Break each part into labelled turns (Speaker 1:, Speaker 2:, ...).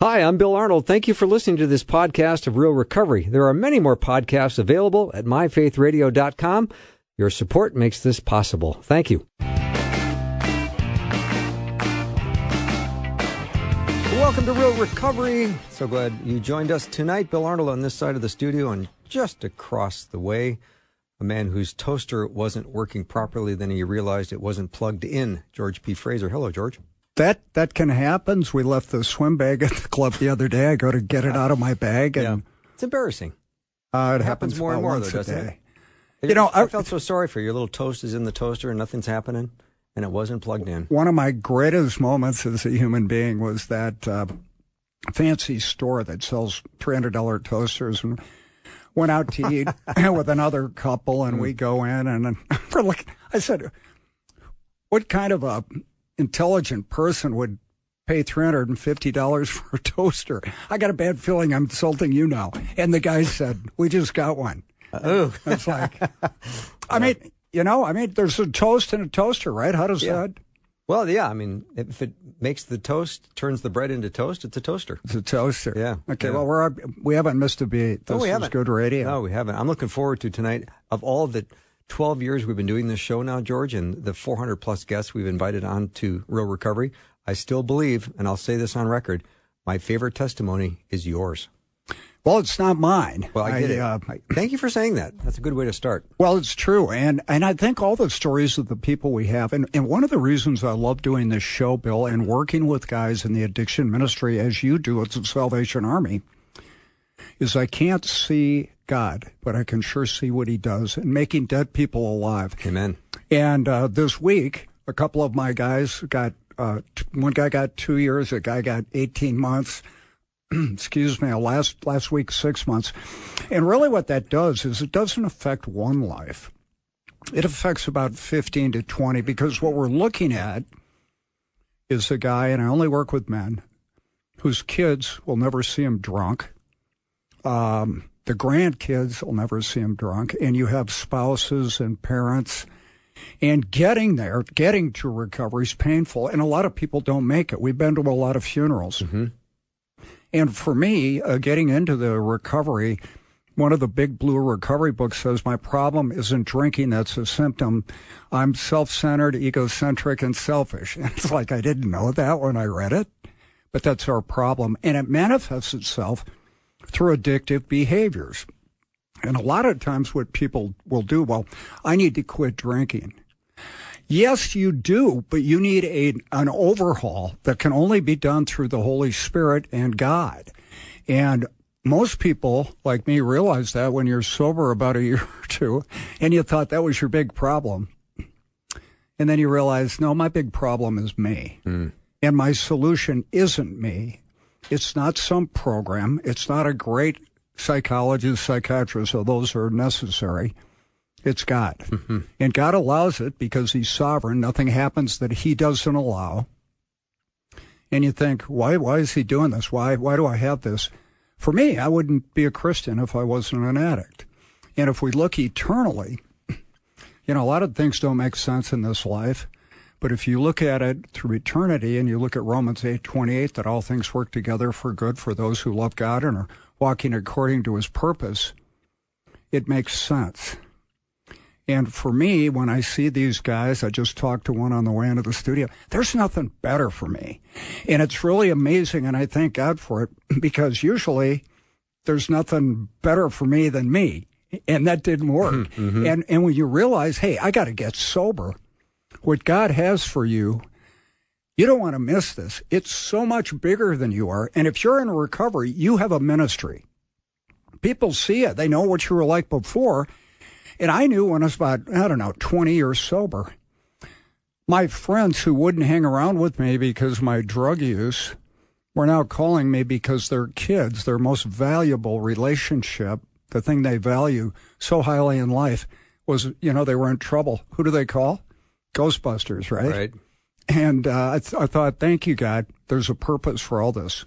Speaker 1: Hi, I'm Bill Arnold. Thank you for listening to this podcast of Real Recovery. There are many more podcasts available at myfaithradio.com. Your support makes this possible. Thank you. Welcome to Real Recovery. So glad you joined us tonight. Bill Arnold on this side of the studio, and just across the way, a man whose toaster wasn't working properly. Then he realized it wasn't plugged in. George P. Fraser. Hello, George.
Speaker 2: That can happen. We left the swim bag at the club the other day. I go to get it out of my bag, and
Speaker 1: it's embarrassing.
Speaker 2: It happens
Speaker 1: more and more,
Speaker 2: once
Speaker 1: though,
Speaker 2: a
Speaker 1: doesn't
Speaker 2: day.
Speaker 1: it?
Speaker 2: You know,
Speaker 1: I felt so sorry for you. Your little toast is in the toaster and nothing's happening, and it wasn't plugged in.
Speaker 2: One of my greatest moments as a human being was that fancy store that sells $300 toasters, and went out to eat with another couple, and we go in, and we're like, I said, what kind of a intelligent person would pay $350 for a toaster? I got a bad feeling I'm insulting you now. And the guy said, we just got one.
Speaker 1: Oh,
Speaker 2: it's like, I mean, there's a toast and a toaster, right? How does that?
Speaker 1: Well, yeah, I mean, if it makes the toast, turns the bread into toast, it's a toaster.
Speaker 2: It's a toaster.
Speaker 1: Yeah.
Speaker 2: Okay,
Speaker 1: yeah.
Speaker 2: well, we haven't missed a beat. This is good radio.
Speaker 1: No, we haven't. I'm looking forward to tonight. Of all the 12 years we've been doing this show now, George, and the 400-plus guests we've invited on to Real Recovery, I still believe, and I'll say this on record, my favorite testimony is yours.
Speaker 2: Well, it's not mine.
Speaker 1: Well, I get it. Thank you for saying that. That's a good way to start.
Speaker 2: Well, it's true. And I think all the stories of the people we have, and one of the reasons I love doing this show, Bill, and working with guys in the addiction ministry, as you do at the Salvation Army, is I can't see God, but I can sure see what he does in making dead people alive.
Speaker 1: Amen.
Speaker 2: And this week, a couple of my guys got, one guy got 2 years, a guy got 18 months. Excuse me, last week, 6 months. And really what that does is it doesn't affect one life. It affects about 15 to 20, because what we're looking at is a guy, and I only work with men, whose kids will never see him drunk. The grandkids will never see him drunk. And you have spouses and parents. And getting to recovery is painful. And a lot of people don't make it. We've been to a lot of funerals. Mm-hmm. And for me, getting into the recovery, one of the big blue recovery books says, my problem isn't drinking, that's a symptom. I'm self-centered, egocentric, and selfish. And it's like, I didn't know that when I read it, but that's our problem. And it manifests itself through addictive behaviors. And a lot of times what people will do, well, I need to quit drinking. Yes, you do, but you need an overhaul that can only be done through the Holy Spirit and God. And most people, like me, realize that when you're sober about a year or two, and you thought that was your big problem. And then you realize, no, my big problem is me. Mm. And my solution isn't me. It's not some program. It's not a great psychologist, psychiatrist, so those are necessary. It's God. Mm-hmm. And God allows it because he's sovereign. Nothing happens that he doesn't allow. And you think, why is he doing this? Why do I have this? For me, I wouldn't be a Christian if I wasn't an addict. And if we look eternally, a lot of things don't make sense in this life. But if you look at it through eternity and you look at Romans 8:28, that all things work together for good for those who love God and are walking according to his purpose, it makes sense. And for me, when I see these guys, I just talked to one on the way into the studio, there's nothing better for me. And it's really amazing, and I thank God for it, because usually there's nothing better for me than me. And that didn't work. Mm-hmm. And when you realize, hey, I got to get sober, what God has for you, you don't want to miss this. It's so much bigger than you are. And if you're in recovery, you have a ministry. People see it. They know what you were like before. And I knew when I was about, 20 years sober, my friends who wouldn't hang around with me because of my drug use were now calling me because their kids, their most valuable relationship, the thing they value so highly in life was, they were in trouble. Who do they call? Ghostbusters, right?
Speaker 1: Right.
Speaker 2: And I thought, thank you, God. There's a purpose for all this.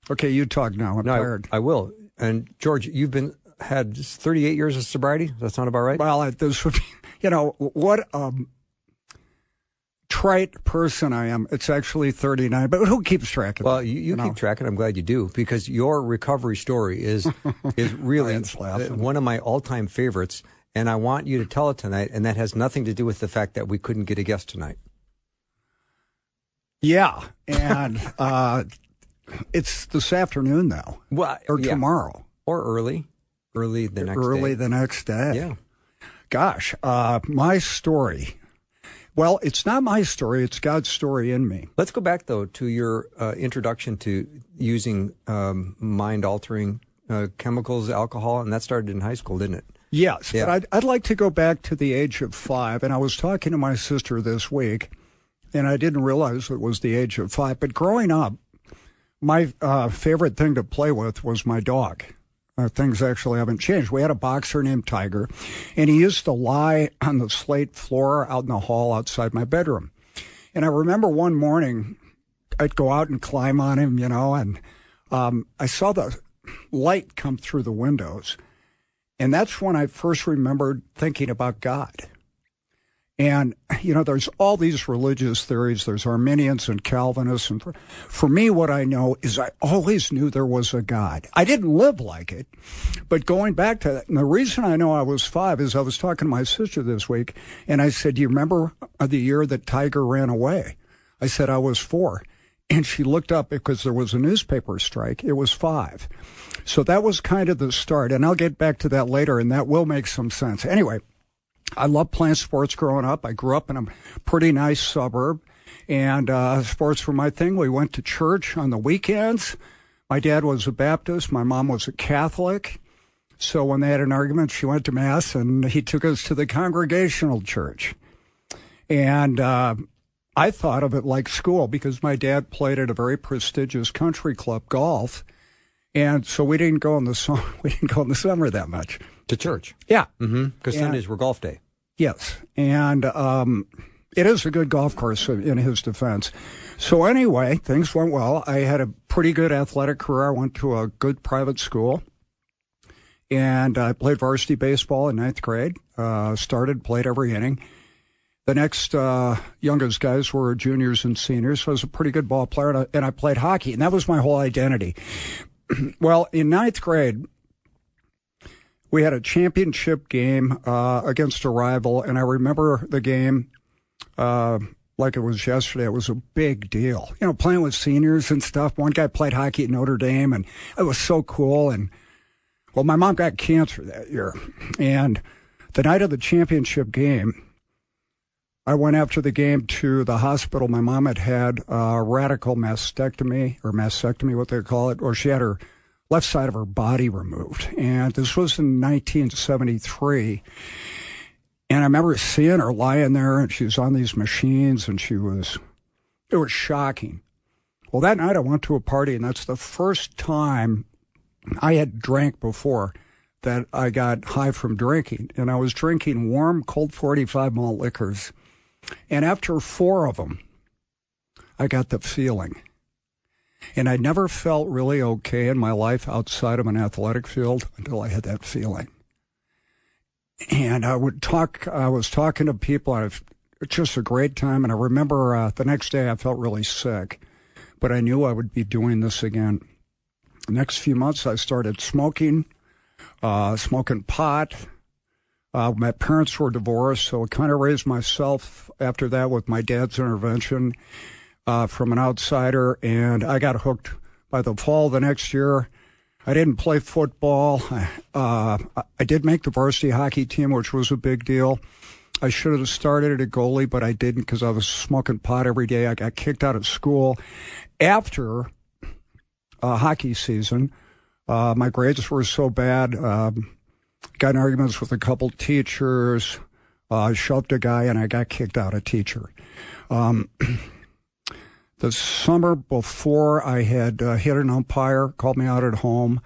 Speaker 2: Okay, you talk now. I'm tired.
Speaker 1: I will. And George, you've had 38 years of sobriety. Does that sound about right?
Speaker 2: Well, this would be, trite person I am. It's actually 39, but who keeps track of it?
Speaker 1: Well, you keep track, and I'm glad you do, because your recovery story is really one of my all-time favorites, and I want you to tell it tonight, and that has nothing to do with the fact that we couldn't get a guest tonight.
Speaker 2: Yeah, and it's this afternoon now, or tomorrow.
Speaker 1: Or early the next day.
Speaker 2: Early the next day.
Speaker 1: Yeah.
Speaker 2: Gosh, my story. Well, it's not my story. It's God's story in me.
Speaker 1: Let's go back, though, to your introduction to using mind-altering chemicals, alcohol, and that started in high school, didn't it?
Speaker 2: Yes, yeah. But I'd like to go back to the age of 5, and I was talking to my sister this week, and I didn't realize it was the age of 5. But growing up, my favorite thing to play with was my dog. Things actually haven't changed. We had a boxer named Tiger, and he used to lie on the slate floor out in the hall outside my bedroom. And I remember one morning, I'd go out and climb on him, and I saw the light come through the windows. And that's when I first remembered thinking about God. And, there's all these religious theories. There's Arminians and Calvinists. And for me, what I know is I always knew there was a God. I didn't live like it. But going back to that, and the reason I know I was 5 is I was talking to my sister this week, and I said, do you remember the year that Tiger ran away? I said, I was 4. And she looked up because there was a newspaper strike. It was 5. So that was kind of the start. And I'll get back to that later, and that will make some sense. Anyway, I loved playing sports growing up. I grew up in a pretty nice suburb, and sports were my thing. We went to church on the weekends. My dad was a Baptist. My mom was a Catholic. So when they had an argument, she went to Mass, and he took us to the Congregational church. And I thought of it like school because my dad played at a very prestigious country club, golf. And so we didn't go in the summer that much.
Speaker 1: To church?
Speaker 2: Yeah.
Speaker 1: Because Sundays were golf day.
Speaker 2: Yes. And it is a good golf course in his defense. So anyway, things went well. I had a pretty good athletic career. I went to a good private school. And I played varsity baseball in 9th grade. Played every inning. The next youngest guys were juniors and seniors. So I was a pretty good ball player. And I played hockey. And that was my whole identity. Well, in 9th grade, we had a championship game against a rival, and I remember the game like it was yesterday. It was a big deal. Playing with seniors and stuff. One guy played hockey at Notre Dame, and it was so cool. And, well, my mom got cancer that year. And the night of the championship game, I went after the game to the hospital. My mom had a radical mastectomy, what they call it, or she had her left side of her body removed. And this was in 1973. And I remember seeing her lying there, and she was on these machines, and it was shocking. Well, that night I went to a party, and that's the first time I had drank before that I got high from drinking. And I was drinking warm, cold 45 malt liquors. And after 4 of them, I got the feeling. And I never felt really okay in my life outside of an athletic field until I had that feeling. And I was talking to people, and it's just a great time. And I remember the next day I felt really sick, but I knew I would be doing this again. The next few months I started smoking pot. My parents were divorced, so I kind of raised myself after that with my dad's intervention from an outsider, and I got hooked by the fall the next year. I didn't play football. I did make the varsity hockey team, which was a big deal. I should have started at a goalie, but I didn't because I was smoking pot every day. I got kicked out of school after hockey season. My grades were so bad. Got in arguments with a couple teachers, shoved a guy, and I got kicked out of teacher. The summer before, I had hit an umpire, called me out at home.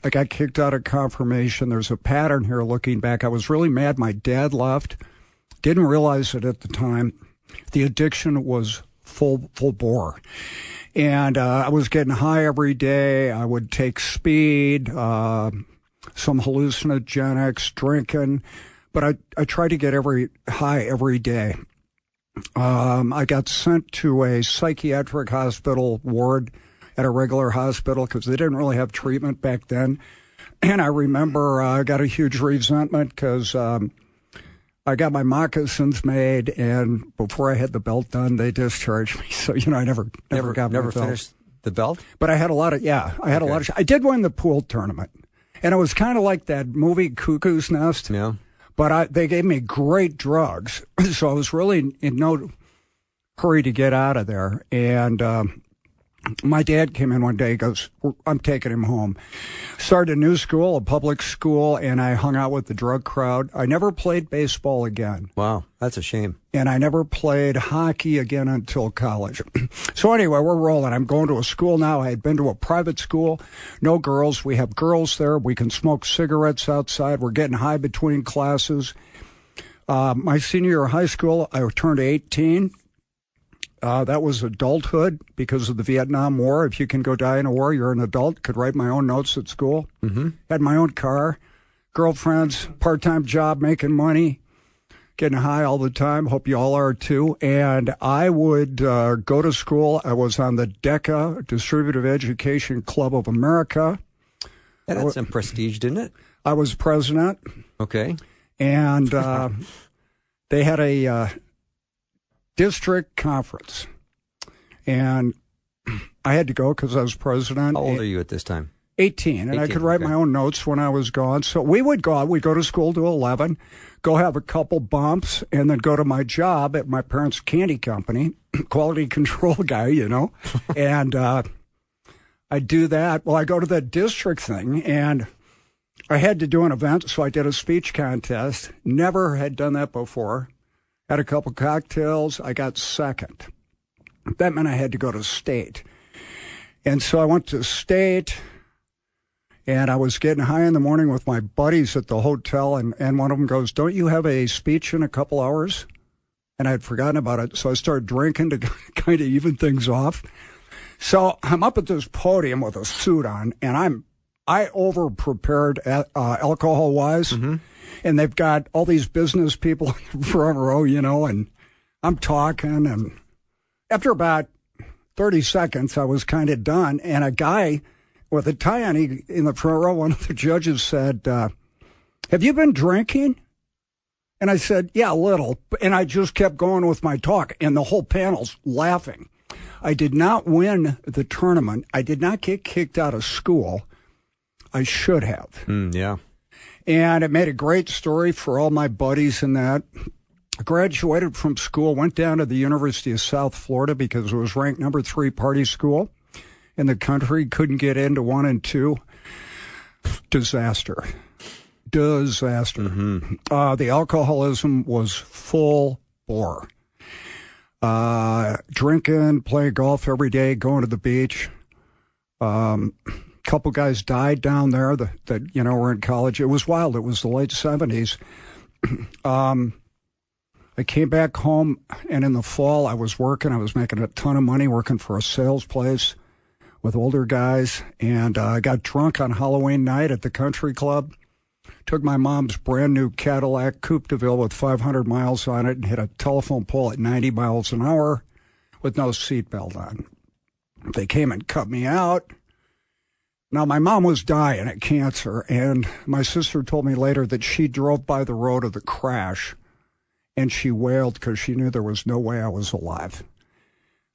Speaker 2: I got kicked out of confirmation. There's a pattern here looking back. I was really mad. My dad left. Didn't realize it at the time. The addiction was full bore. And I was getting high every day. I would take speed, some hallucinogenics, drinking. But I tried to get high every day. I got sent to a psychiatric hospital ward at a regular hospital because they didn't really have treatment back then. And I remember I got a huge resentment because I got my moccasins made, and before I had the belt done, they discharged me. So, I never got my belt.
Speaker 1: Finished the belt?
Speaker 2: But I had a lot of, I did win the pool tournament. And it was kind of like that movie Cuckoo's Nest.
Speaker 1: Yeah.
Speaker 2: But they gave me great drugs. So I was really in no hurry to get out of there. And my dad came in one day, goes, I'm taking him home. Started a new school, a public school, and I hung out with the drug crowd. I never played baseball again.
Speaker 1: Wow, that's a shame.
Speaker 2: And I never played hockey again until college. So anyway, we're rolling. I'm going to a school now. I had been to a private school. No girls. We have girls there. We can smoke cigarettes outside. We're getting high between classes. My senior year of high school, I turned 18. That was adulthood because of the Vietnam War. If you can go die in a war, you're an adult. Could write my own notes at school. Mm-hmm. Had my own car, girlfriends, part-time job, making money, getting high all the time. Hope you all are too. And I would go to school. I was on the DECA, Distributive Education Club of America.
Speaker 1: Yeah, that's some prestige, didn't it?
Speaker 2: I was president.
Speaker 1: Okay.
Speaker 2: And they had a district conference, and I had to go because I was president.
Speaker 1: How old are you at this time?
Speaker 2: 18, and 18, I could write my own notes when I was gone. So we would go out. We'd go to school to 11, go have a couple bumps, and then go to my job at my parents' candy company, quality control guy, and I do that. Well, I go to the district thing, and I had to do an event, so I did a speech contest. Never had done that before. Had a couple cocktails. I got second. That meant I had to go to state. And so I went to state, and I was getting high in the morning with my buddies at the hotel, and one of them goes, don't you have a speech in a couple hours? And I had forgotten about it, so I started drinking to kind of even things off. So I'm up at this podium with a suit on, and I over-prepared alcohol-wise. Mm-hmm. And they've got all these business people in the front row, and I'm talking. And after about 30 seconds, I was kind of done. And a guy with a tie on in the front row, one of the judges said, have you been drinking? And I said, yeah, a little. And I just kept going with my talk. And the whole panel's laughing. I did not win the tournament. I did not get kicked out of school. I should have.
Speaker 1: Yeah.
Speaker 2: And it made a great story for all my buddies in that. I graduated from school, went down to the University of South Florida because it was ranked number 3 party school in the country. Couldn't get into 1 and 2. Disaster. Mm-hmm. The alcoholism was full bore. Drinking, playing golf every day, going to the beach. Couple guys died down there that were in college. It was wild. It was the late 70s. I came back home, and in the fall I was working. I was making a ton of money working for a sales place with older guys, and I got drunk on Halloween night at the country club. Took my mom's brand new Cadillac Coupe de Ville with 500 miles on it and hit a telephone pole at 90 miles an hour with no seatbelt on. They came and cut me out. Now, my mom was dying of cancer, and my sister told me later that she drove by the road of the crash, and she wailed because she knew there was no way I was alive.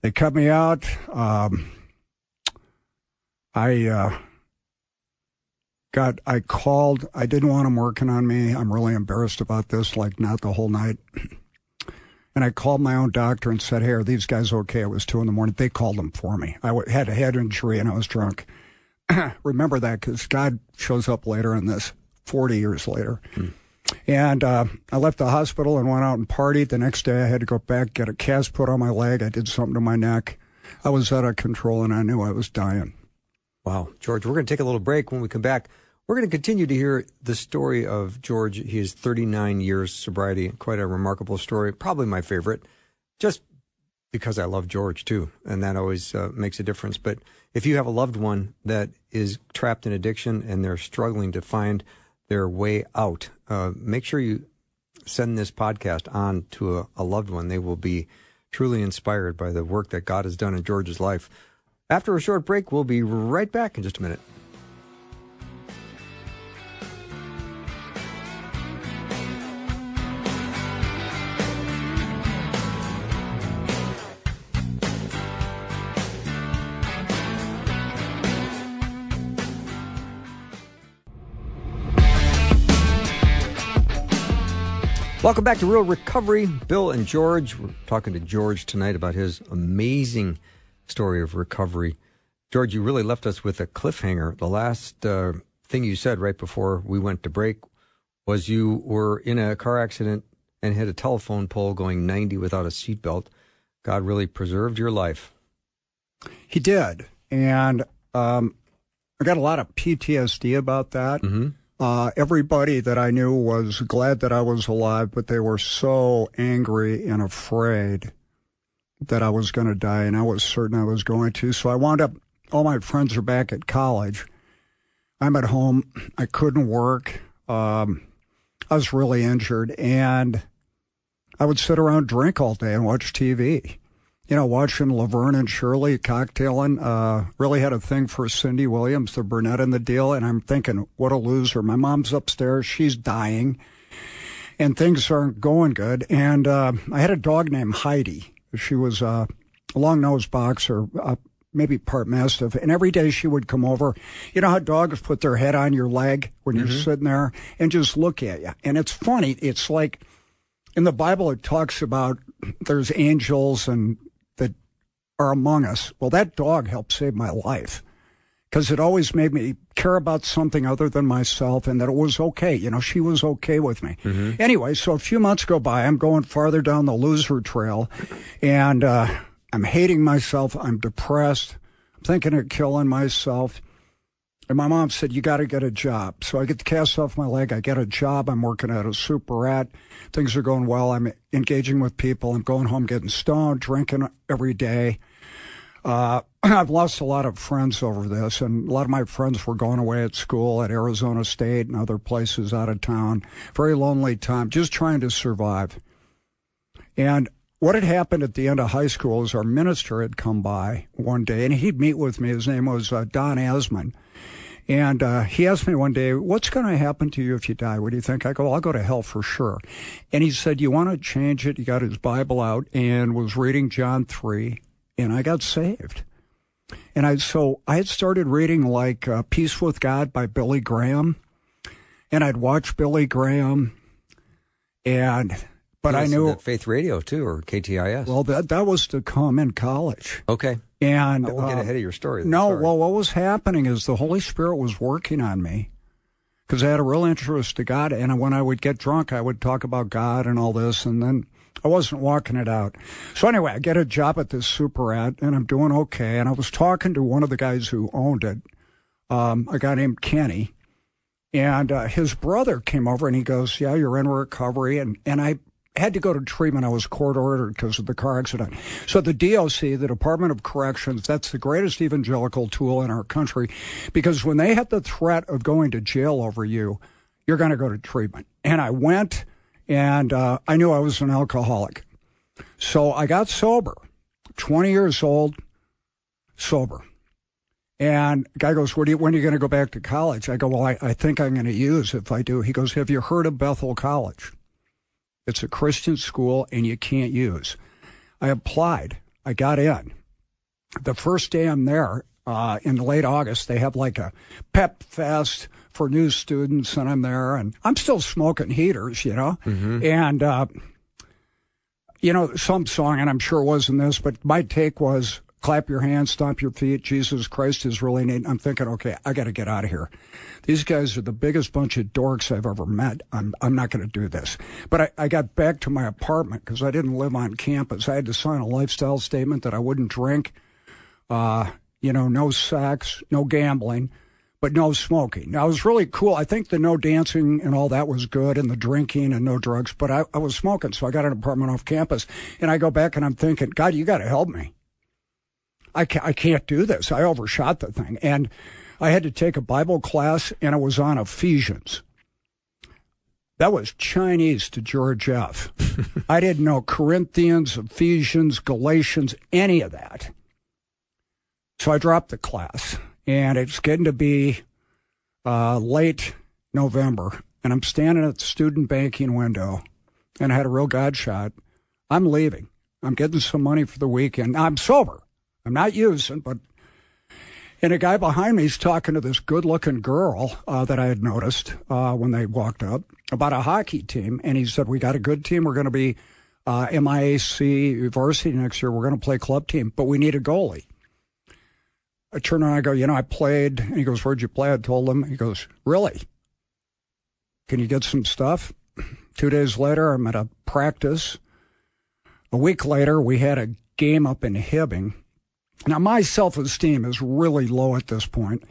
Speaker 2: They cut me out. I called. I didn't want them working on me. I'm really embarrassed about this, not the whole night. And I called my own doctor and said, hey, are these guys okay? It was 2 a.m. They called them for me. I had a head injury, and I was drunk. Remember that because God shows up later in this, 40 years later. And I left the hospital and went out and partied. The next day I had to go back, get a cast put on my leg. I did something to my neck. I was out of control, and I knew I was dying.
Speaker 1: Wow. George, we're going to take a little break. When we come back, we're going to continue to hear the story of George. He has 39 years sobriety, quite a remarkable story, probably my favorite, just because I love George, too, and that always makes a difference. But if you have a loved one that is trapped in addiction and they're struggling to find their way out, make sure you send this podcast on to a loved one, they will be truly inspired by the work that God has done in George's life. After a short break, we'll be right back in just a minute. Welcome back to Real Recovery. Bill and George. We're talking to George tonight about his amazing story of recovery. George, you really left us with a cliffhanger. The last thing you said right before we went to break was you were in a car accident and hit a telephone pole going 90 without a seatbelt. God really preserved your life.
Speaker 2: He did. And I got a lot of PTSD about that.
Speaker 1: Mm-hmm.
Speaker 2: Everybody that I knew was glad that I was alive, but they were so angry and afraid that I was going to die, and I was certain I was going to. So I wound up, all my friends are back at college. I'm at home. I couldn't work. I was really injured, and I would sit around, drink all day, and watch TV. You know, watching Laverne and Shirley cocktailing. Really had a thing for Cindy Williams, the brunette in the deal, and I'm thinking, what a loser. My mom's upstairs. She's dying, and things aren't going good. And I had a dog named Heidi. She was a long-nosed boxer, maybe part Mastiff, and every day she would come over. You know how dogs put their head on your leg when you're sitting there and just look at you? And it's funny. It's like in the Bible it talks about there's angels and that are among us. Well, that dog helped save my life because it always made me care about something other than myself and that it was okay. You know, she was okay with me. Mm-hmm. Anyway, so a few months go by. I'm going farther down the loser trail, and I'm hating myself. I'm depressed. I'm thinking of killing myself. And my mom said, you got to get a job. So I get the cast off my leg. I get a job. I'm working at a superette. Things are going well. I'm engaging with people. I'm going home getting stoned, drinking every day. I've lost a lot of friends over this, and a lot of my friends were going away at school at Arizona State and other places out of town. Very lonely time, just trying to survive. And what had happened at the end of high school is our minister had come by one day, and he'd meet with me. His name was Don Asman. And he asked me one day, what's going to happen to you if you die? What do you think? I go, well, I'll go to hell for sure. And he said, you want to change it? He got his Bible out and was reading John 3, and I got saved. And I had started reading like Peace with God by Billy Graham, and I'd watch Billy Graham, but I knew
Speaker 1: Faith Radio too, or KTIS.
Speaker 2: Well, that was to come in college.
Speaker 1: Okay.
Speaker 2: And
Speaker 1: I won't get ahead of your story.
Speaker 2: Well, what was happening is the Holy Spirit was working on me because I had a real interest to God. And when I would get drunk, I would talk about God and all this, and then I wasn't walking it out. So anyway, I get a job at this superette, and I'm doing okay. And I was talking to one of the guys who owned it, a guy named Kenny, and his brother came over, and he goes, yeah, you're in recovery. And I had to go to treatment. I was court-ordered because of the car accident. So the DOC, the Department of Corrections, that's the greatest evangelical tool in our country, because when they have the threat of going to jail over you, you're going to go to treatment. And I went, and I knew I was an alcoholic. So I got sober, 20 years old, sober. And the guy goes, when are you going to go back to college? I go, well, I think I'm going to use if I do. He goes, have you heard of Bethel College? It's a Christian school, and you can't use. I applied. I got in. The first day I'm there, in late August, they have like a pep fest for new students, and I'm there, and I'm still smoking heaters, you know. Mm-hmm. And, some song, and I'm sure it wasn't this, but my take was, clap your hands, stomp your feet, Jesus Christ is really neat. I'm thinking, okay, I got to get out of here. These guys are the biggest bunch of dorks I've ever met. I'm not going to do this. But I got back to my apartment because I didn't live on campus. I had to sign a lifestyle statement that I wouldn't drink, no sex, no gambling, but no smoking. Now, it was really cool. I think the no dancing and all that was good, and the drinking and no drugs, but I was smoking, so I got an apartment off campus. And I go back and I'm thinking, God, you got to help me. I can't do this. I overshot the thing. And I had to take a Bible class, and it was on Ephesians. That was Chinese to George F. I didn't know Corinthians, Ephesians, Galatians, any of that. So I dropped the class, and it's getting to be late November, and I'm standing at the student banking window, and I had a real God shot. I'm leaving. I'm getting some money for the weekend. I'm sober. I'm not using, but... And a guy behind me is talking to this good-looking girl that I had noticed when they walked up about a hockey team. And he said, we got a good team. We're going to be MIAC varsity next year. We're going to play club team, but we need a goalie. I turn around and I go, I played. And he goes, where'd you play? I told him. He goes, really? Can you get some stuff? 2 days later, I'm at a practice. A week later, we had a game up in Hibbing. Now, my self-esteem is really low at this point.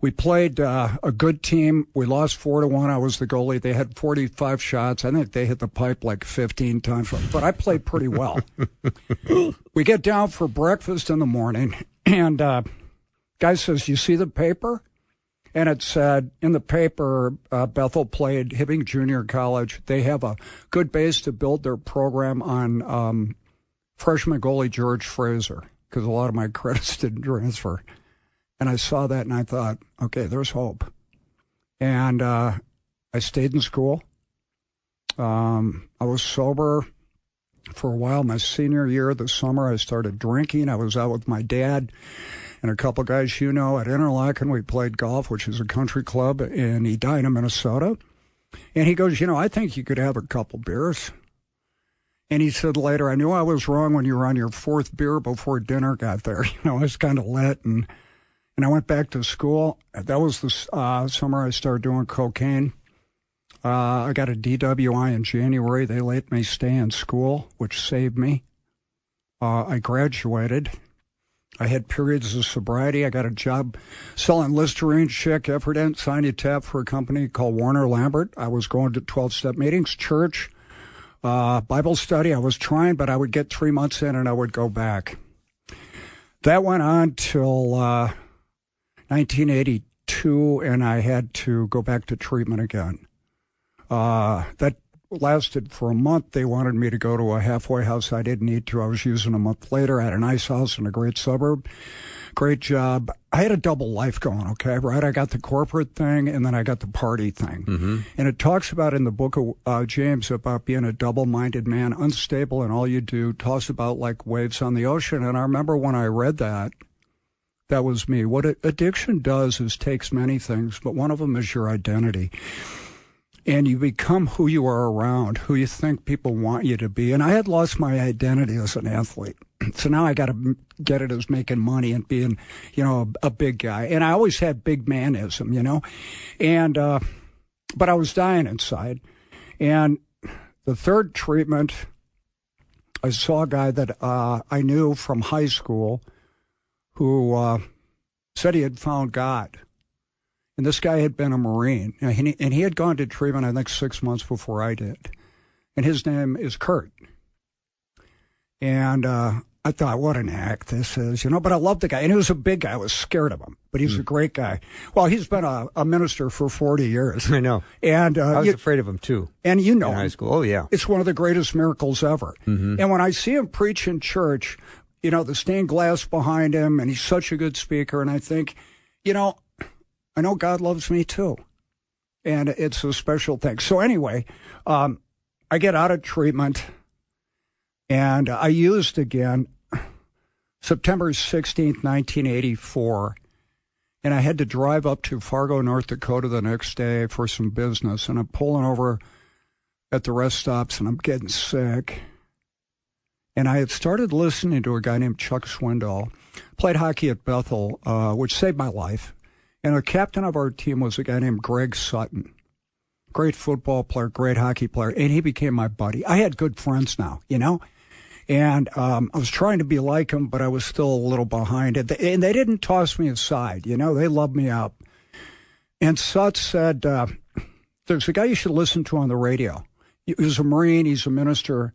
Speaker 2: We played a good team. We lost 4-1. I was the goalie. They had 45 shots. I think they hit the pipe like 15 times, but I played pretty well. We get down for breakfast in the morning, and guy says, you see the paper? And it said, in the paper, Bethel played Hibbing Junior College. They have a good base to build their program on freshman goalie George Fraser, because a lot of my credits didn't transfer. And I saw that and I thought, okay, there's hope. And I stayed in school. I was sober for a while. My senior year, the summer, I started drinking. I was out with my dad and a couple guys at Interlaken. We played golf, which is a country club in Edina, Minnesota. And he goes, I think you could have a couple beers. And he said later, I knew I was wrong when you were on your fourth beer before dinner got there. I was kind of lit. And I went back to school. That was the summer I started doing cocaine. I got a DWI in January. They let me stay in school, which saved me. I graduated. I had periods of sobriety. I got a job selling Listerine, Chic, Effordent, Signy Tap for a company called Warner Lambert. I was going to 12-step meetings, church, Bible study. I was trying, but I would get 3 months in and I would go back. That went on till 1982, and I had to go back to treatment again. That lasted for a month. They wanted me to go to a halfway house. I didn't need to. I was using a month later. I had a nice house in a great suburb. Great job. I had a double life going, okay, right? I got the corporate thing, and then I got the party thing. Mm-hmm. And it talks about in the book of James about being a double-minded man, unstable in all you do, tossed about like waves on the ocean. And I remember when I read that, that was me. What addiction does is takes many things, but one of them is your identity. And you become who you are around, who you think people want you to be. And I had lost my identity as an athlete. So now I got to get it as making money and being, a big guy. And I always had big manism, And, but I was dying inside. And the third treatment, I saw a guy that I knew from high school who said he had found God. And this guy had been a Marine, and he had gone to treatment, I think, 6 months before I did. And his name is Kurt. And I thought, what an act this is, but I loved the guy. And he was a big guy. I was scared of him, but he's a great guy. Well, he's been a minister for 40 years.
Speaker 1: I know.
Speaker 2: And
Speaker 1: I was afraid of him, too.
Speaker 2: And
Speaker 1: in high school. Oh, yeah.
Speaker 2: It's one of the greatest miracles ever. Mm-hmm. And when I see him preach in church, the stained glass behind him, and he's such a good speaker, and I think, I know God loves me too, and it's a special thing. So anyway, I get out of treatment, and I used again September 16th, 1984, and I had to drive up to Fargo, North Dakota the next day for some business, and I'm pulling over at the rest stops, and I'm getting sick. And I had started listening to a guy named Chuck Swindoll, played hockey at Bethel, which saved my life. And the captain of our team was a guy named Greg Sutton. Great football player, great hockey player, and he became my buddy. I had good friends now, And I was trying to be like him, but I was still a little behind it. And they didn't toss me aside, They loved me up. And Sut said, there's a guy you should listen to on the radio. He's a Marine, he's a minister.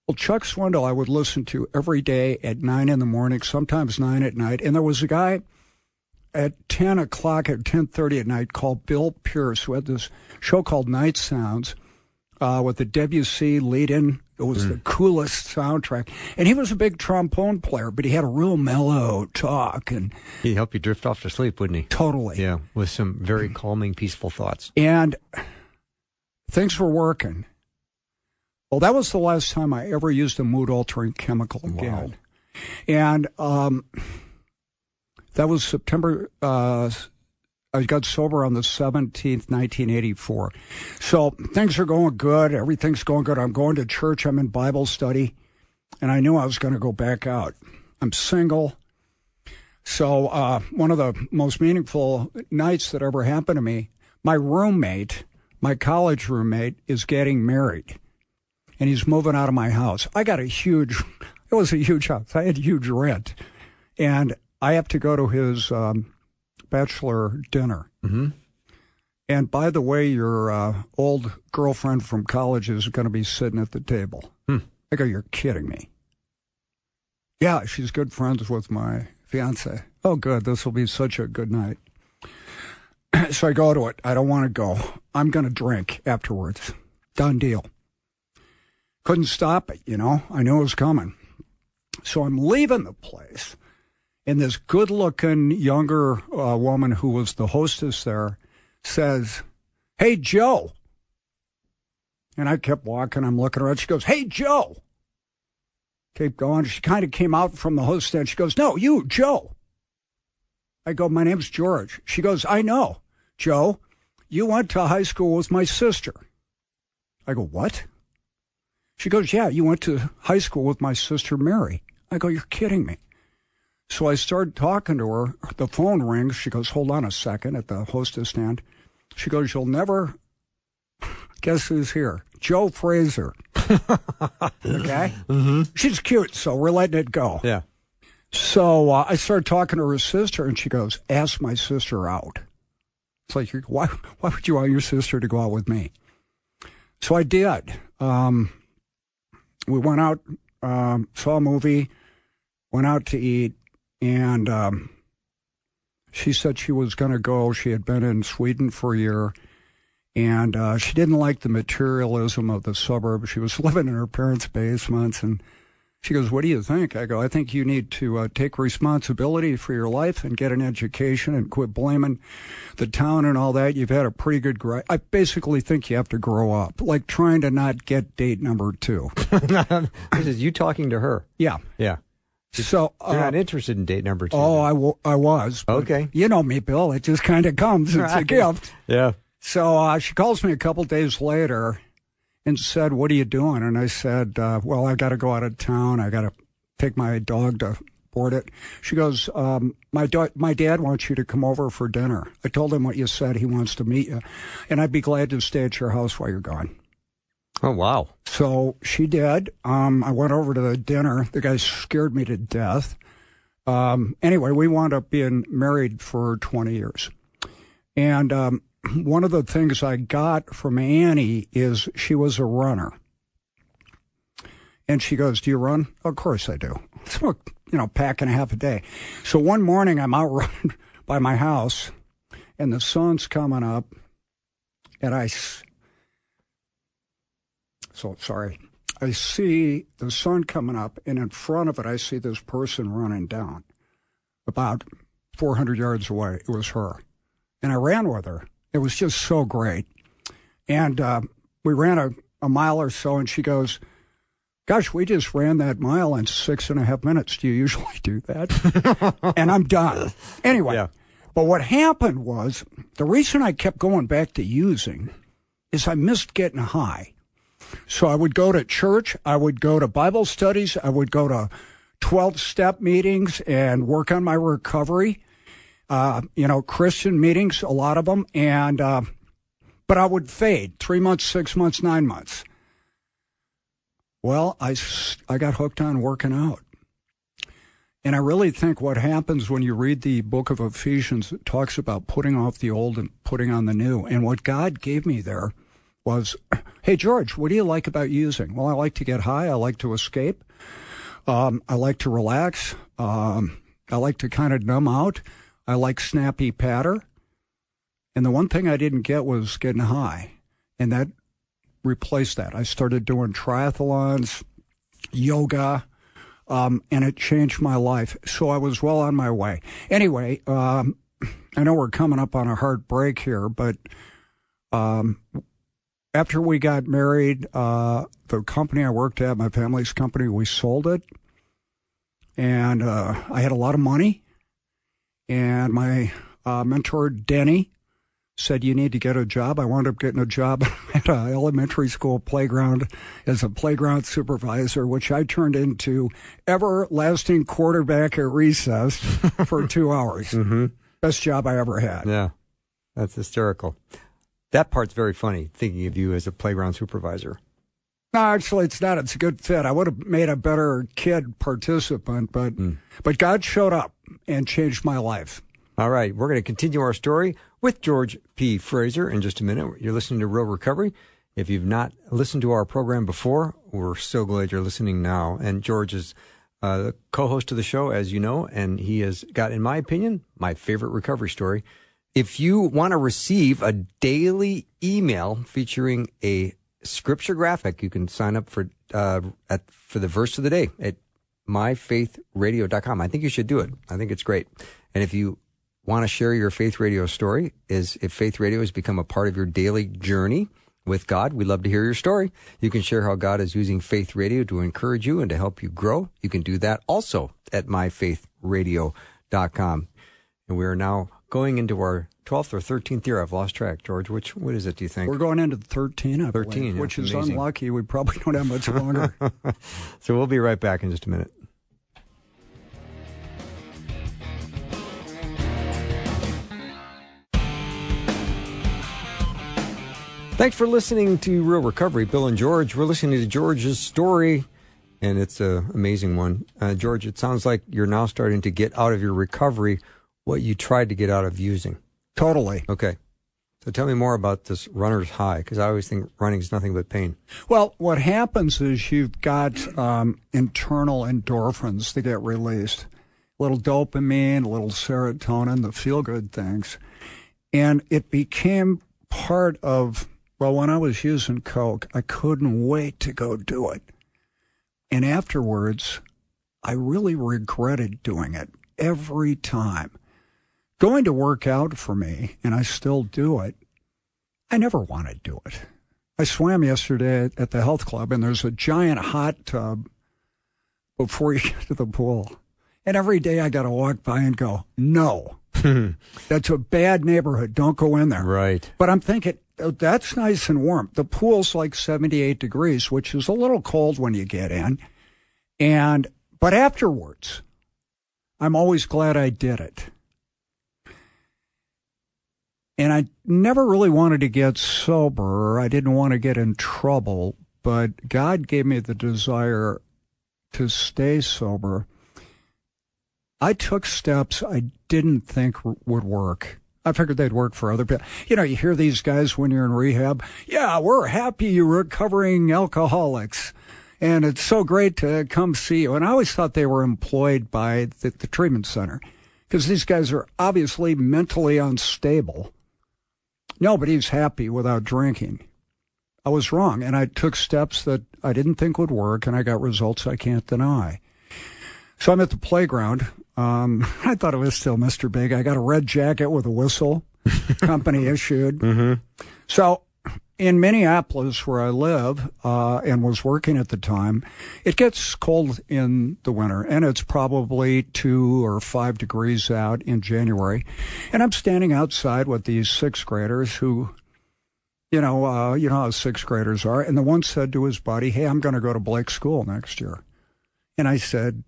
Speaker 2: Well, Chuck Swindoll I would listen to every day at 9 in the morning, sometimes 9 at night. And there was a guy... at 10 o'clock at 10:30 at night called Bill Pierce, who had this show called Night Sounds with the Debussy lead-in. It was the coolest soundtrack. And he was a big trombone player, but he had a real mellow talk. And
Speaker 1: he'd help you drift off to sleep, wouldn't he?
Speaker 2: Totally.
Speaker 1: Yeah, with some very calming, peaceful thoughts.
Speaker 2: And things were working. Well, that was the last time I ever used a mood-altering chemical again. Wow. And that was September. I got sober on the 17th, 1984. So things are going good. Everything's going good. I'm going to church. I'm in Bible study. And I knew I was going to go back out. I'm single. So one of the most meaningful nights that ever happened to me, my roommate, my college roommate, is getting married. And he's moving out of my house. I got it was a huge house. I had huge rent. And I have to go to his bachelor dinner. Mm-hmm. And by the way, your old girlfriend from college is going to be sitting at the table. I go, you're kidding me. Yeah, she's good friends with my fiance. Oh, good. This will be such a good night. So I go to it. I don't want to go. I'm going to drink afterwards. Done deal. Couldn't stop it, I knew it was coming. So I'm leaving the place. And this good-looking younger woman who was the hostess there says, "Hey, Joe." And I kept walking. I'm looking around. She goes, "Hey, Joe." Keep going. She kind of came out from the host stand. She goes, "No, you, Joe." I go, "My name's George." She goes, "I know. Joe, you went to high school with my sister." I go, "What?" She goes, "Yeah, you went to high school with my sister, Mary." I go, "You're kidding me." So I started talking to her. The phone rings. She goes, "Hold on a second," at the hostess stand. She goes, "You'll never guess who's here. Joe Fraser." Okay? Mm-hmm. She's cute, so we're letting it go.
Speaker 1: Yeah.
Speaker 2: So I started talking to her sister, and she goes, "Ask my sister out." It's like, why would you want your sister to go out with me? So I did. We went out, saw a movie, went out to eat. And she said she was going to go. She had been in Sweden for a year, and she didn't like the materialism of the suburbs. She was living in her parents' basements, and she goes, "What do you think?" I go, "I think you need to take responsibility for your life and get an education and quit blaming the town and all that. You've had a pretty good I basically think you have to grow up, like trying to not get date number 2.
Speaker 1: This is you talking to her.
Speaker 2: Yeah.
Speaker 1: Yeah.
Speaker 2: So
Speaker 1: you're not interested in date number 2.
Speaker 2: Oh, I was.
Speaker 1: Okay.
Speaker 2: You know me, Bill. It just kind of comes. It's a gift.
Speaker 1: Yeah.
Speaker 2: So she calls me a couple days later and said, "What are you doing?" And I said, "Well, I got to go out of town. I got to take my dog to board it." She goes, my dad wants you to come over for dinner. I told him what you said. He wants to meet you. And I'd be glad to stay at your house while you're gone.
Speaker 1: Oh, wow.
Speaker 2: So she did. I went over to the dinner. The guy scared me to death. Anyway, we wound up being married for 20 years. And one of the things I got from Annie is she was a runner. And she goes, "Do you run?" "Of course I do." So, pack and a half a day. So one morning I'm out running by my house, and the sun's coming up, and I see the sun coming up, and in front of it, I see this person running down about 400 yards away. It was her. And I ran with her. It was just so great. And we ran a mile or so, and she goes, "Gosh, we just ran that mile in 6.5 minutes. Do you usually do that?" And I'm done. Anyway, yeah. But what happened was, the reason I kept going back to using is I missed getting high. So I would go to church, I would go to Bible studies, I would go to 12-step meetings and work on my recovery, Christian meetings, a lot of them, and but I would fade 3 months, 6 months, 9 months. Well, I got hooked on working out. And I really think what happens when you read the book of Ephesians, it talks about putting off the old and putting on the new. And what God gave me there was, "Hey, George, what do you like about using?" "Well, I like to get high. I like to escape. I like to relax. I like to kind of numb out. I like snappy patter. And the one thing I didn't get was getting high. And that replaced that. I started doing triathlons, yoga, and it changed my life. So I was well on my way. Anyway, I know we're coming up on a hard break here, but after we got married, the company I worked at, my family's company, we sold it. And I had a lot of money. And my mentor, Denny, said, you need to get a job. I wound up getting a job at an elementary school playground as a playground supervisor, which I turned into everlasting quarterback at recess for 2 hours. Mm-hmm. Best job I ever had.
Speaker 1: Yeah, that's hysterical. That part's very funny, thinking of you as a playground supervisor.
Speaker 2: No, actually, it's not. It's a good fit. I would have made a better kid participant, but God showed up and changed my life.
Speaker 1: All right, we're going to continue our story with George P. Fraser in just a minute. You're listening to Real Recovery. If you've not listened to our program before, we're so glad you're listening now. And George is the co-host of the show, as you know, and he has got, in my opinion, my favorite recovery story. If you want to receive a daily email featuring a scripture graphic, you can sign up for the verse of the day at myfaithradio.com. I think you should do it. I think it's great. And if you want to share your Faith Radio story, if Faith Radio has become a part of your daily journey with God, we'd love to hear your story. You can share how God is using Faith Radio to encourage you and to help you grow. You can do that also at myfaithradio.com. And we are now going into our 12th or 13th year. I've lost track, George. What is it, do you think?
Speaker 2: We're going into 13, I
Speaker 1: 13,
Speaker 2: believe,
Speaker 1: yeah,
Speaker 2: which is
Speaker 1: amazing.
Speaker 2: Unlucky. We probably don't have much longer.
Speaker 1: So we'll be right back in just a minute. Thanks for listening to Real Recovery. Bill and George, we're listening to George's story, and it's an amazing one. George, it sounds like you're now starting to get out of your recovery what you tried to get out of using.
Speaker 2: Totally.
Speaker 1: Okay. So tell me more about this runner's high, because I always think running is nothing but pain.
Speaker 2: Well, what happens is you've got internal endorphins that get released. A little dopamine, a little serotonin, the feel-good things. And it became part of... Well, when I was using Coke, I couldn't wait to go do it. And afterwards, I really regretted doing it every time. Going to work out for me, and I still do it, I never want to do it. I swam yesterday at the health club, and there's a giant hot tub before you get to the pool. And every day I got to walk by and go, no, that's a bad neighborhood. Don't go in there.
Speaker 1: Right.
Speaker 2: But I'm thinking, oh, that's nice and warm. The pool's like 78 degrees, which is a little cold when you get in. But afterwards, I'm always glad I did it. And I never really wanted to get sober. I didn't want to get in trouble, but God gave me the desire to stay sober. I took steps I didn't think would work. I figured they'd work for other people. You know, you hear these guys when you're in rehab. Yeah, we're happy recovering alcoholics, and it's so great to come see you. And I always thought they were employed by the treatment center because these guys are obviously mentally unstable. Nobody's happy without drinking. I was wrong, and I took steps that I didn't think would work, and I got results I can't deny. So I'm at the playground. I thought it was still Mr. Big. I got a red jacket with a whistle, company issued. Mm-hmm. So in Minneapolis, where I live and was working at the time, it gets cold in the winter, and it's probably 2 or 5 degrees out in January. And I'm standing outside with these sixth graders who, you know how sixth graders are. And the one said to his buddy, hey, I'm going to go to Blake School next year. And I said,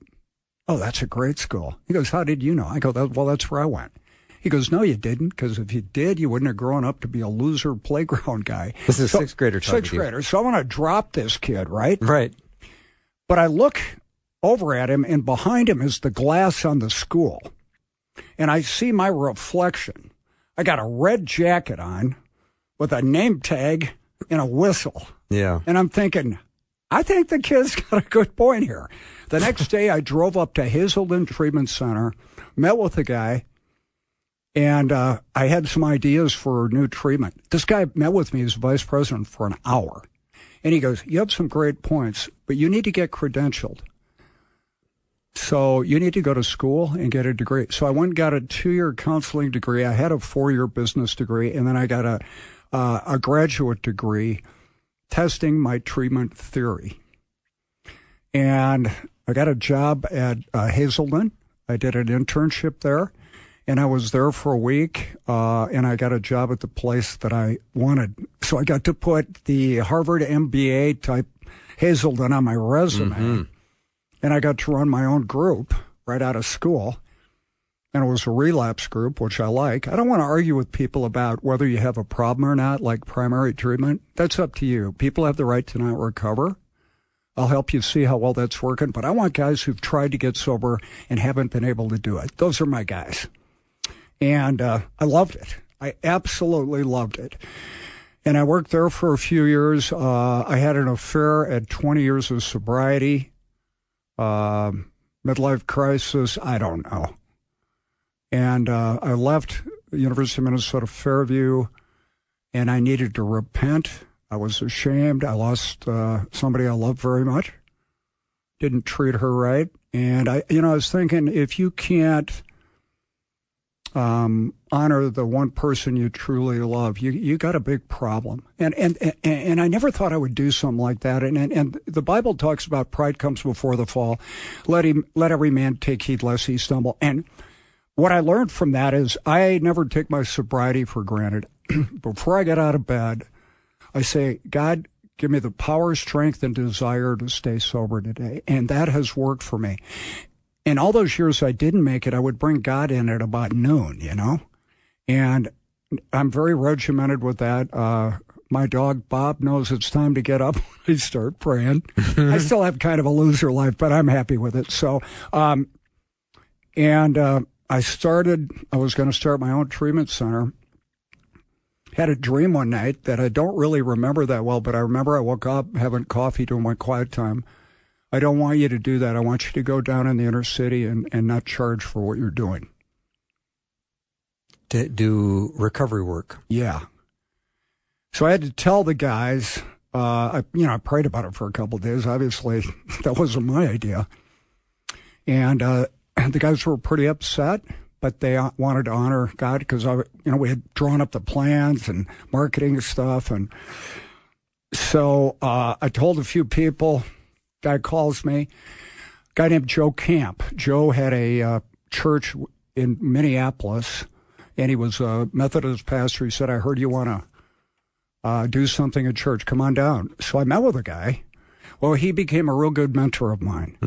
Speaker 2: oh, that's a great school. He goes, how did you know? I go, well, that's where I went. He goes, no, you didn't, because if you did, you wouldn't have grown up to be a loser playground guy.
Speaker 1: This is a sixth grader talking.
Speaker 2: Sixth grader. So I want to drop this kid, right?
Speaker 1: Right.
Speaker 2: But I look over at him, and behind him is the glass on the school. And I see my reflection. I got a red jacket on with a name tag and a whistle.
Speaker 1: Yeah.
Speaker 2: And I'm thinking, I think the kid's got a good point here. The next day, I drove up to Hazelden Treatment Center, met with the guy, And I had some ideas for new treatment. This guy met with me as vice president for an hour. And he goes, you have some great points, but you need to get credentialed. So you need to go to school and get a degree. So I went and got a 2-year counseling degree. I had a 4-year business degree, and then I got a graduate degree testing my treatment theory. And I got a job at Hazelden. I did an internship there, and I was there for a week, and I got a job at the place that I wanted. So I got to put the Harvard MBA type Hazelden on my resume. Mm-hmm. And I got to run my own group right out of school. And it was a relapse group, which I like. I don't want to argue with people about whether you have a problem or not, like primary treatment. That's up to you. People have the right to not recover. I'll help you see how well that's working. But I want guys who've tried to get sober and haven't been able to do it. Those are my guys. And I loved it. I absolutely loved it. And I worked there for a few years. I had an affair at 20 years of sobriety. Midlife crisis, I don't know. And I left the University of Minnesota Fairview, and I needed to repent. I was ashamed. I lost somebody I loved very much. Didn't treat her right. And I was thinking, if you can't honor the one person you truly love, you got a big problem. And I never thought I would do something like that. And the Bible talks about pride comes before the fall. Let every man take heed lest he stumble. And what I learned from that is I never take my sobriety for granted. Before I get out of bed, I say, God, give me the power, strength, and desire to stay sober today. And that has worked for me. In all those years I didn't make it, I would bring God in at about noon, And I'm very regimented with that. My dog, Bob, knows it's time to get up when I start praying. I still have kind of a loser life, but I'm happy with it. So, I was going to start my own treatment center. Had a dream one night that I don't really remember that well, but I remember I woke up having coffee during my quiet time. I don't want you to do that. I want you to go down in the inner city and not charge for what you're doing.
Speaker 1: To do recovery work.
Speaker 2: Yeah. So I had to tell the guys, I prayed about it for a couple of days. Obviously, that wasn't my idea. And the guys were pretty upset, but they wanted to honor God because, we had drawn up the plans and marketing stuff. And so I told a few people. Guy calls me, guy named Joe Camp. Joe had a church in Minneapolis, and he was a Methodist pastor. He said, I heard you want to do something at church. Come on down. So I met with the guy. Well, he became a real good mentor of mine.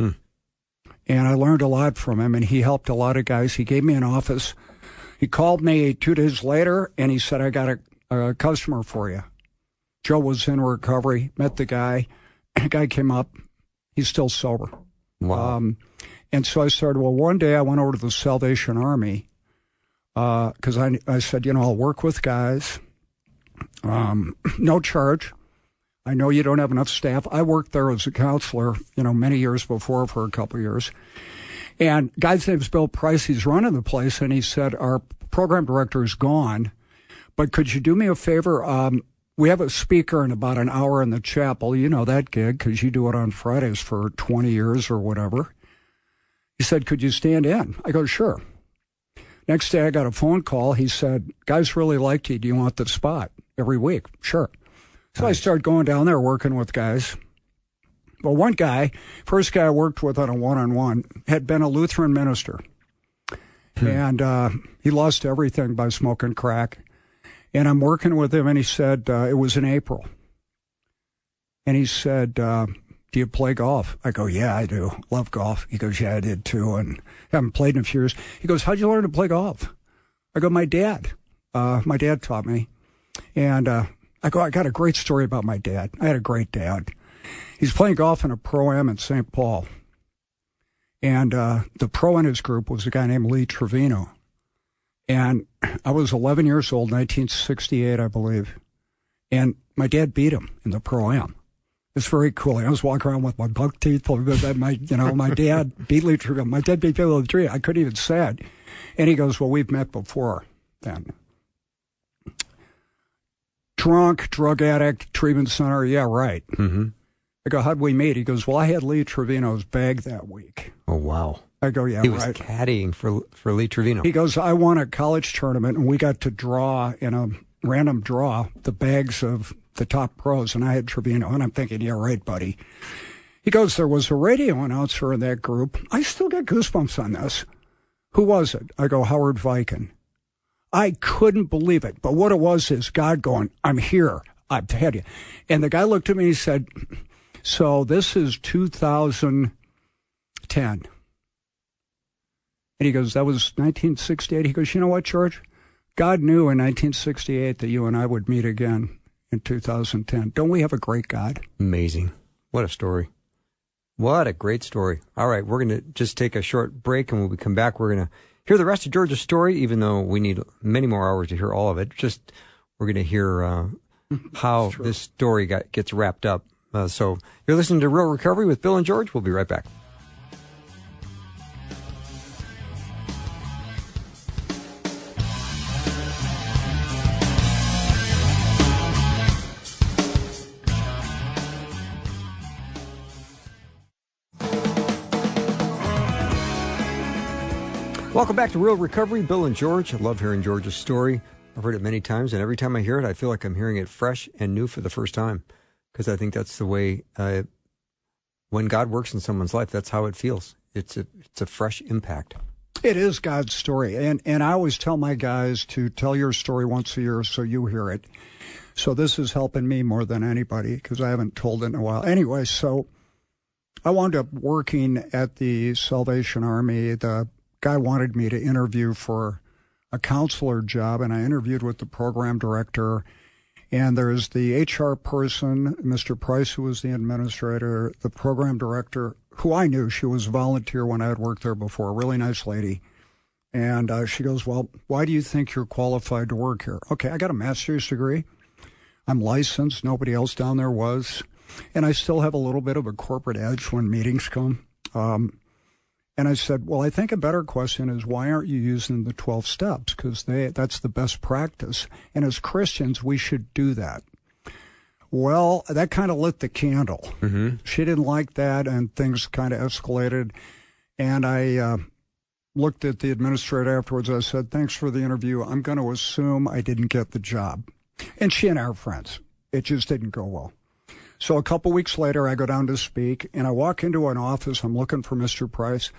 Speaker 2: And I learned a lot from him, and he helped a lot of guys. He gave me an office. He called me 2 days later, and he said, I got a customer for you. Joe was in recovery, met the guy. The guy came up. He's still sober.
Speaker 1: Wow.
Speaker 2: And so I started, one day I went over to the Salvation Army because I said, I'll work with guys. No charge. I know you don't have enough staff. I worked there as a counselor, many years before for a couple of years. And guy's name's Bill Price. He's running the place. And he said, our program director is gone, but could you do me a favor? We have a speaker in about an hour in the chapel. You know that gig because you do it on Fridays for 20 years or whatever. He said, could you stand in? I go, sure. Next day I got a phone call. He said, guys really liked you. Do you want the spot every week? Sure. So nice. I started going down there working with guys. Well, one guy, first guy I worked with on a one-on-one, had been a Lutheran minister. And he lost everything by smoking crack. And I'm working with him, and he said, it was in April. And he said, do you play golf? I go, yeah, I do. Love golf. He goes, yeah, I did too, and haven't played in a few years. He goes, how'd you learn to play golf? I go, my dad. My dad taught me. And I go, I got a great story about my dad. I had a great dad. He's playing golf in a Pro-Am in St. Paul. And the pro in his group was a guy named Lee Trevino. And I was 11 years old, 1968, I believe. And my dad beat him in the Pro-Am. It's very cool. I was walking around with my buck teeth. My dad beat Lee Trevino. My dad beat Lee Trevino. I couldn't even say it. And he goes, well, we've met before. then. Drunk, drug addict, treatment center. Yeah, right.
Speaker 1: Mm-hmm.
Speaker 2: I go, how'd we meet? He goes, well, I had Lee Trevino's bag that week.
Speaker 1: Oh, wow.
Speaker 2: I go, yeah,
Speaker 1: he was
Speaker 2: right.
Speaker 1: caddying for Lee Trevino.
Speaker 2: He goes, I won a college tournament, and we got to draw in a random draw the bags of the top pros, and I had Trevino. And I'm thinking, yeah, right, buddy. He goes, there was a radio announcer in that group. I still get goosebumps on this. Who was it? I go, Howard Viken. I couldn't believe it. But what it was is God going, I'm here. I've had you. And the guy looked at me and he said, so this is 2010. And he goes, that was 1968. He goes, you know what, George? God knew in 1968 that you and I would meet again in 2010. Don't we have a great God?
Speaker 1: Amazing. What a story. What a great story. All right, we're going to just take a short break, and when we come back, we're going to hear the rest of George's story, even though we need many more hours to hear all of it. Just we're going to hear how this story gets wrapped up. So you're listening to Real Recovery with Bill and George. We'll be right back. Welcome back to Real Recovery. Bill and George. I love hearing George's story. I've heard it many times, and every time I hear it, I feel like I'm hearing it fresh and new for the first time, because I think that's the way when God works in someone's life, that's how it feels. It's a fresh impact. It is God's story, and I always tell my guys to tell your story once a year so you hear it. So this is helping me more than anybody, because I haven't told it in a while. Anyway, so I wound up working at the Salvation Army. The guy wanted me to interview for a counselor job, and I interviewed with the program director. And there's the HR person, Mr. Price, who was the administrator, the program director, who I knew. She was a volunteer when I had worked there before, a really nice lady. And she goes, well, why do you think you're qualified to work here? Okay, I got a master's degree. I'm licensed. Nobody else down there was. And I still have a little bit of a corporate edge when meetings come. And I said, well, I think a better question is, why aren't you using the 12 steps? Because that's the best practice. And as Christians, we should do that. Well, that kind of lit the candle. Mm-hmm. She didn't like that, and things kind of escalated. And I looked at the administrator afterwards. I said, thanks for the interview. I'm going to assume I didn't get the job. And she and I are friends. It just didn't go well. So a couple weeks later, I go down to speak, and I walk into an office. I'm looking for Mr. Price.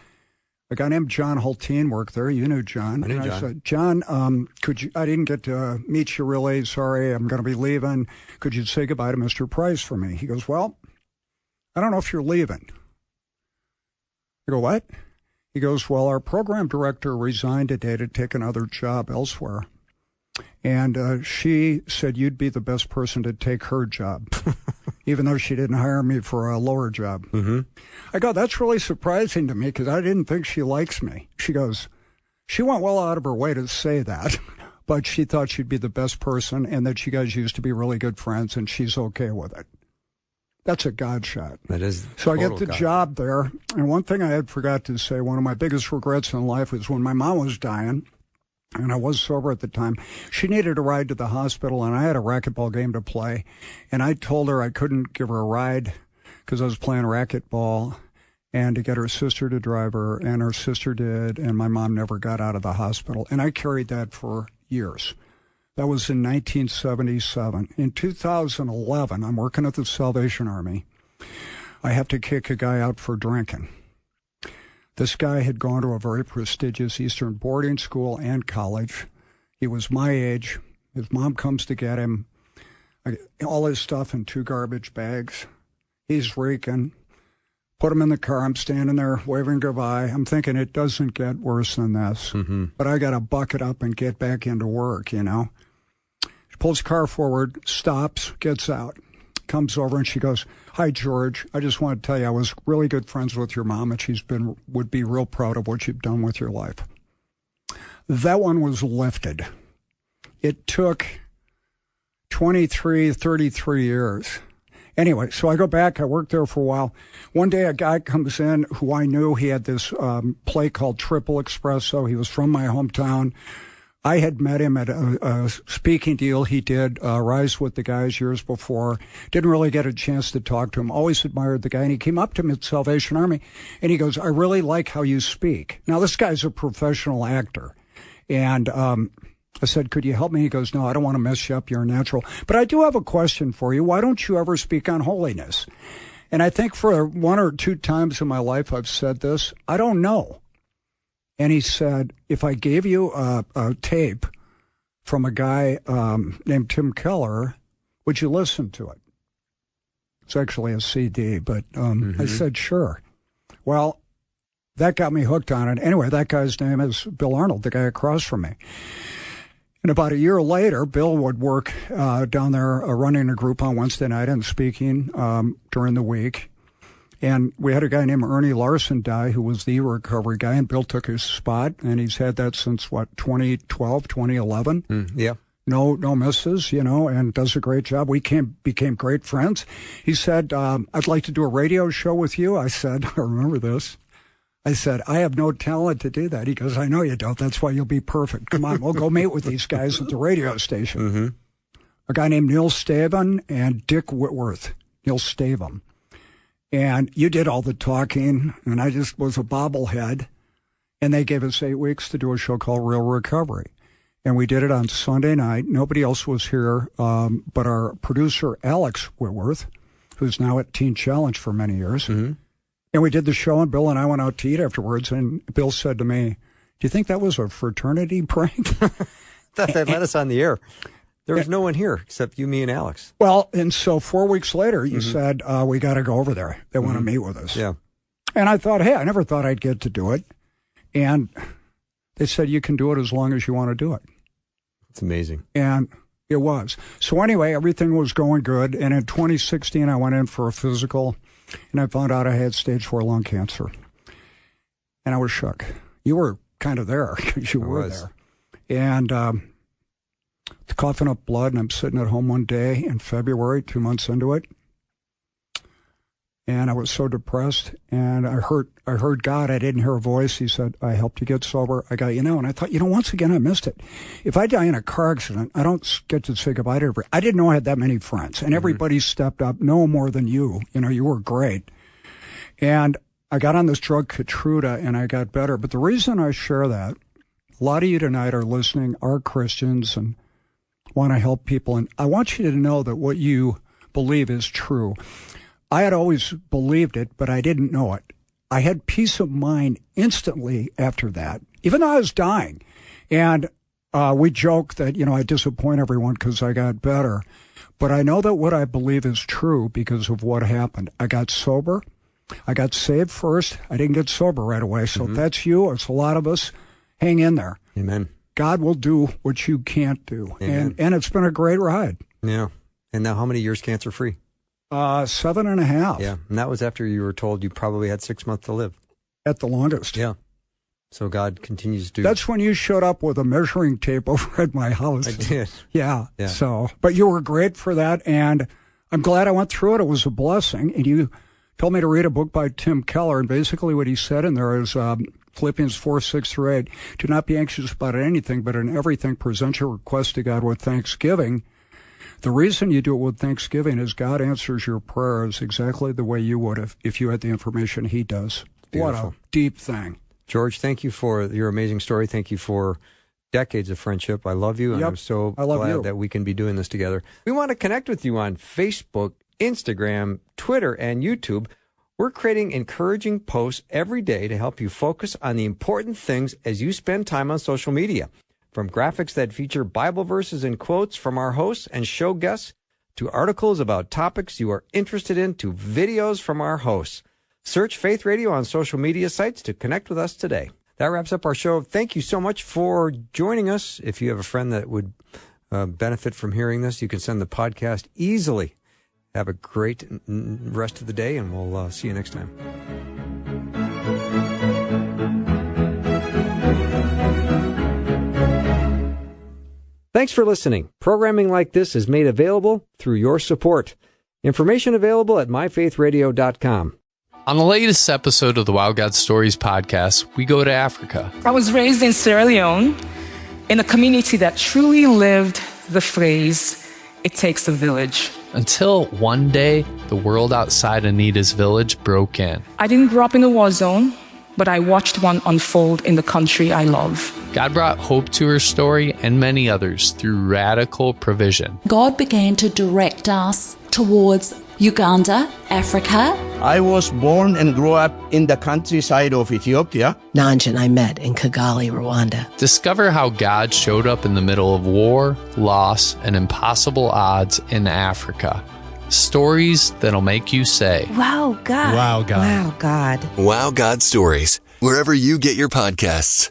Speaker 1: A guy named John Hulteen worked there. You knew John. I knew John.
Speaker 2: I said, John, could you? I didn't get to meet you really. Sorry, I'm going to be leaving. Could you say goodbye to Mr. Price for me? He goes, well, I don't know if you're leaving. I go, what? He goes, well, our program director resigned today to take another job elsewhere. And she said you'd be the best person to take her job, even though she didn't hire me for a lower job. Mm-hmm. I go, that's really surprising to me, because I didn't think she likes me. She goes, she went well out of her way to say that, but she thought she'd be the best person and that you guys used to be really good friends, and she's okay with it. That's a God shot.
Speaker 1: That is.
Speaker 2: So I get the job there. And one thing I had forgot to say, one of my biggest regrets in life was when my mom was dying, and I was sober at the time. She needed a ride to the hospital, and I had a racquetball game to play. And I told her I couldn't give her a ride because I was playing racquetball, and to get her sister to drive her, and her sister did, and my mom never got out of the hospital. And I carried that for years. That was in 1977. In 2011, I'm working at the Salvation Army. I have to kick a guy out for drinking. This guy had gone to a very prestigious Eastern boarding school and college. He was my age. His mom comes to get him. All his stuff in 2 garbage bags. He's reeking. Put him in the car. I'm standing there waving goodbye. I'm thinking it doesn't get worse than this. Mm-hmm. But I got to buck it up and get back into work, you know. She pulls the car forward, stops, gets out, comes over, and she goes, hi, George. I just want to tell you I was really good friends with your mom, and would be real proud of what you've done with your life. That one was lifted. It took 33 years. Anyway, so I go back. I worked there for a while. One day a guy comes in who I knew. He had this play called Triple Espresso. He was from my hometown. I had met him at a speaking deal he did, Rise with the Guys, years before. Didn't really get a chance to talk to him. Always admired the guy. And he came up to me at Salvation Army, and he goes, I really like how you speak. Now, this guy's a professional actor. And I said, could you help me? He goes, no, I don't want to mess you up. You're a natural. But I do have a question for you. Why don't you ever speak on holiness? And I think for 1 or 2 times in my life I've said this. I don't know. And he said, if I gave you a tape from a guy named Tim Keller, would you listen to it? It's actually a CD, but I said, sure. Well, that got me hooked on it. Anyway, that guy's name is Bill Arnold, the guy across from me. And about a year later, Bill would work down there running a group on Wednesday night and speaking during the week. And we had a guy named Ernie Larson die, who was the recovery guy, and Bill took his spot, and he's had that since, 2012, 2011?
Speaker 1: Yeah.
Speaker 2: No misses, and does a great job. We became great friends. He said, I'd like to do a radio show with you. I said, I remember this. I said, I have no talent to do that. He goes, I know you don't. That's why you'll be perfect. Come on, we'll go meet with these guys at the radio station. Mm-hmm. A guy named Neil Stavin and Dick Whitworth. Neil Stavin. And you did all the talking, and I just was a bobblehead. And they gave us 8 weeks to do a show called Real Recovery. And we did it on Sunday night. Nobody else was here but our producer, Alex Whitworth, who's now at Teen Challenge for many years. Mm-hmm. And we did the show, and Bill and I went out to eat afterwards. And Bill said to me, do you think that was a fraternity prank?
Speaker 1: Thought they let us on the air. There was no one here except you, me, and Alex.
Speaker 2: Well, and so 4 weeks later, you said, we got to go over there. They want to meet with us.
Speaker 1: Yeah.
Speaker 2: And I thought, hey, I never thought I'd get to do it. And they said, you can do it as long as you want to do it.
Speaker 1: It's amazing.
Speaker 2: And it was. So anyway, everything was going good. And in 2016, I went in for a physical, and I found out I had stage 4 lung cancer. And I was shook. You were kind of there because you were there. And coughing up blood, and I'm sitting at home one day in February, 2 months into it, and I was so depressed, and I heard God. I didn't hear a voice. He said, I helped you get sober. I got, and I thought, once again, I missed it. If I die in a car accident, I don't get to say goodbye to everybody. I didn't know I had that many friends, and everybody stepped up, no more than you. You were great. And I got on this drug, Keytruda, and I got better. But the reason I share that, a lot of you tonight are listening, are Christians, and want to help people. And I want you to know that what you believe is true. I had always believed it, but I didn't know it. I had peace of mind instantly after that, even though I was dying. And we joke that, I disappoint everyone because I got better. But I know that what I believe is true because of what happened. I got sober. I got saved first. I didn't get sober right away. So if that's you, it's a lot of us. Hang in there.
Speaker 1: Amen.
Speaker 2: God will do what you can't do. And it's been a great ride.
Speaker 1: Yeah. And now how many years cancer-free?
Speaker 2: 7.5.
Speaker 1: Yeah. And that was after you were told you probably had 6 months to live.
Speaker 2: At the longest.
Speaker 1: Yeah. So God continues to...
Speaker 2: That's when you showed up with a measuring tape over at my house.
Speaker 1: I did.
Speaker 2: Yeah. So, but you were great for that. And I'm glad I went through it. It was a blessing. And you told me to read a book by Tim Keller. And basically what he said in there is... Philippians 4:6-8, do not be anxious about anything, but in everything present your request to God with thanksgiving. The reason you do it with thanksgiving is God answers your prayers exactly the way you would if you had the information he does.
Speaker 1: Beautiful.
Speaker 2: What a deep thing.
Speaker 1: George, thank you for your amazing story. Thank you for decades of friendship. I love you, and I'm so glad that we can be doing this together. We want to connect with you on Facebook, Instagram, Twitter, and YouTube. We're creating encouraging posts every day to help you focus on the important things as you spend time on social media. From graphics that feature Bible verses and quotes from our hosts and show guests, to articles about topics you are interested in, to videos from our hosts. Search Faith Radio on social media sites to connect with us today. That wraps up our show. Thank you so much for joining us. If you have a friend that would benefit from hearing this, you can send the podcast easily. Have a great rest of the day, and we'll see you next time. Thanks for listening. Programming like this is made available through your support. Information available at myfaithradio.com.
Speaker 3: On the latest episode of the Wild God Stories podcast, we go to Africa.
Speaker 4: I was raised in Sierra Leone,
Speaker 3: in a community that truly lived the phrase, "It takes a village."
Speaker 4: Until one day, the world outside Anita's village broke in.
Speaker 3: I didn't grow up in a war zone, but I watched one unfold in the country I love.
Speaker 4: God brought hope to her story and many others through radical provision.
Speaker 5: God began to direct us towards Uganda, Africa.
Speaker 6: I was born and grew up in the countryside of Ethiopia.
Speaker 7: Nanja and I met in Kigali, Rwanda.
Speaker 4: Discover how God showed up in the middle of war, loss, and impossible odds in Africa. Stories that'll make you say,
Speaker 8: "Wow, God.
Speaker 9: Wow, God.
Speaker 8: Wow, God."
Speaker 10: Wow, God stories. Wherever you get your podcasts.